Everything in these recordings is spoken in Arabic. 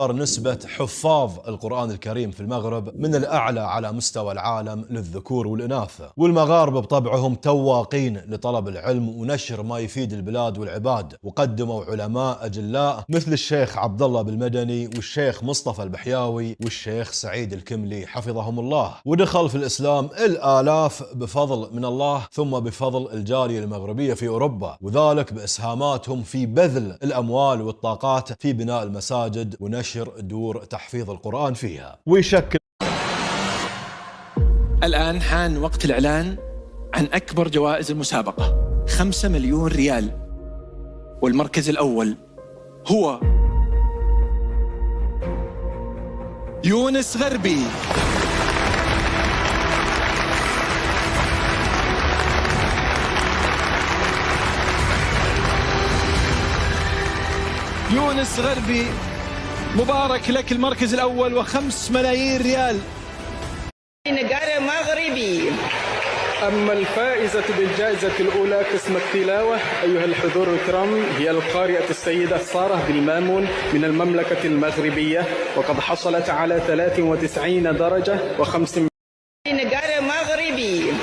نسبة حفاظ القرآن الكريم في المغرب من الأعلى على مستوى العالم للذكور والإناث، والمغاربة بطبعهم تواقين لطلب العلم ونشر ما يفيد البلاد والعباد، وقدموا علماء أجلاء مثل الشيخ عبد الله بالمدني والشيخ مصطفى البحياوي والشيخ سعيد الكملي حفظهم الله. ودخل في الإسلام الآلاف بفضل من الله ثم بفضل الجالية المغربية في أوروبا، وذلك بإسهاماتهم في بذل الأموال والطاقات في بناء المساجد ونشر دور تحفيظ القرآن فيها. ويشكل الآن حان وقت الإعلان عن أكبر جوائز المسابقة، 5 مليون ريال، والمركز الأول هو يونس غربي. يونس غربي، مبارك لك المركز الأول و5 ملايين ريال. نقار مغربي. أما الفائزة بالجائزة الأولى قسم التلاوة أيها الحضور الكرام هي القارئة السيدة سارة بالمامون من المملكة المغربية، وقد حصلت على 93 درجة و5. نقار مغربي.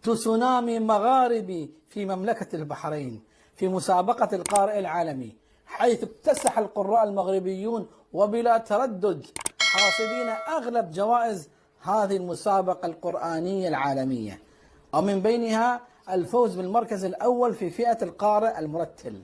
تسونامي مغاربي في مملكة البحرين في مسابقة القارئ العالمي، حيث اكتسح القراء المغربيون وبلا تردد حاصلين أغلب جوائز هذه المسابقة القرآنية العالمية، ومن بينها الفوز بالمركز الأول في فئة القارئ المرتل.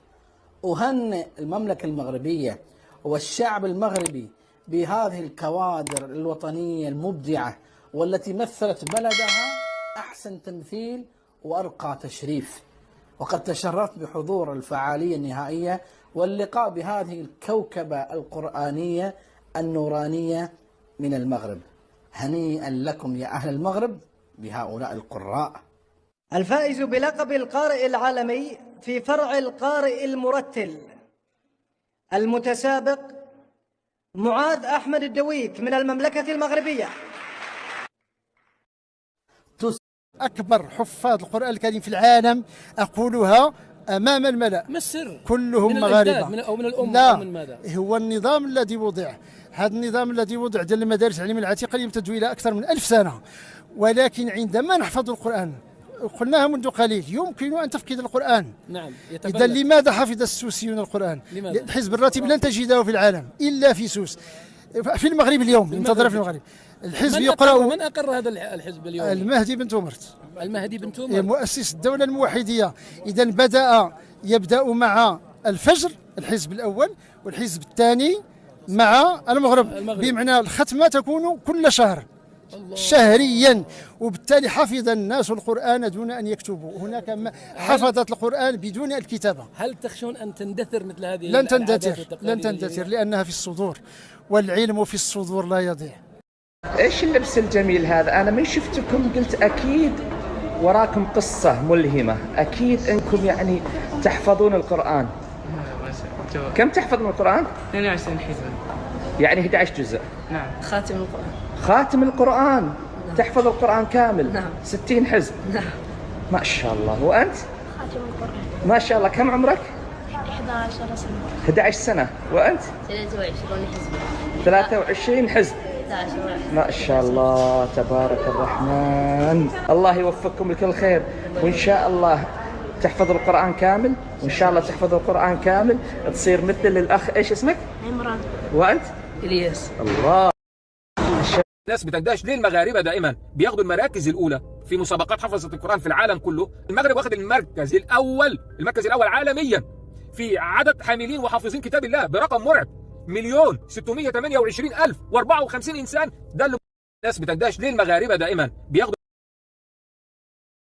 أهنئ المملكة المغربية والشعب المغربي بهذه الكوادر الوطنية المبدعة والتي مثلت بلدها أحسن تمثيل وأرقى تشريف. وقد تشرفت بحضور الفعالية النهائية واللقاء بهذه الكوكبة القرآنية النورانية من المغرب. هنيئا لكم يا أهل المغرب بهؤلاء القراء. الفائز بلقب القارئ العالمي في فرع القارئ المرتل المتسابق معاذ أحمد الدويك من المملكة المغربية. أكبر حفاظ القرآن الكريم في العالم، أقولها أمام الملأ، ما السر؟ كلهم مغاربة من الأم لا، أو من ماذا؟ هو النظام الذي وضع، هذا النظام الذي وضع ديال المدارس العلمية العتيقة يمتد إلى أكثر من 1000 سنة، ولكن عندما نحفظ القرآن قلناها منذ قليل يمكن أن تفقد القرآن. نعم. إذا لماذا حفظ السوسيون القرآن؟ لماذا؟ الحزب الراتب لن تجده في العالم إلا في سوس، في المغرب اليوم، انتظر في المغرب الحزب يقرأ. من أقر هذا الحزب اليوم؟ المهدي بن تومرت. المهدي بن تومرت مؤسس الدولة الموحدية. إذا يبدأ مع الفجر الحزب الأول، والحزب الثاني مع المغرب. بمعنى الختمة تكون كل شهر شهريا، وبالتالي حفظ الناس القرآن دون أن يكتبوا. هناك حفظت القرآن بدون الكتابة. هل تخشون أن تندثر مثل هذه؟ لن تندثر لأنها في الصدور، والعلم في الصدور لا يضيع. ايش اللبس الجميل هذا؟ انا من شفتكم قلت اكيد وراكم قصة ملهمة، اكيد انكم يعني تحفظون القرآن. كم تحفظ من القرآن؟ 22 حزبا، يعني 11 جزء. نعم. خاتم القرآن. خاتم القرآن. نعم. تحفظ القرآن كامل. نعم. 60 حزب. نعم. ما شاء الله. وأنت؟ خاتم القرآن. ما شاء الله. كم عمرك؟ 11 سنة. 11 سنة. وأنت؟ 23 حزب. 23 حزب. 11. ما شاء الله تبارك الرحمن. الله يوفقكم لكل خير، وإن شاء الله تحفظ القرآن كامل، وإن شاء الله تحفظ القرآن كامل تصير مثل الأخ. إيش اسمك؟ عمران. وأنت؟ إلياس. الله. الناس بتندهش ليه المغاربة دائما بياخدوا المراكز الأولى في مسابقات حفظة القرآن في العالم كله. المغرب واخد المركز الأول عالميا في عدد حاملين وحافظين كتاب الله برقم مرعب، 1,628,054 إنسان. ده اللي الناس بتندهش ليه المغاربة دائما بياخدوا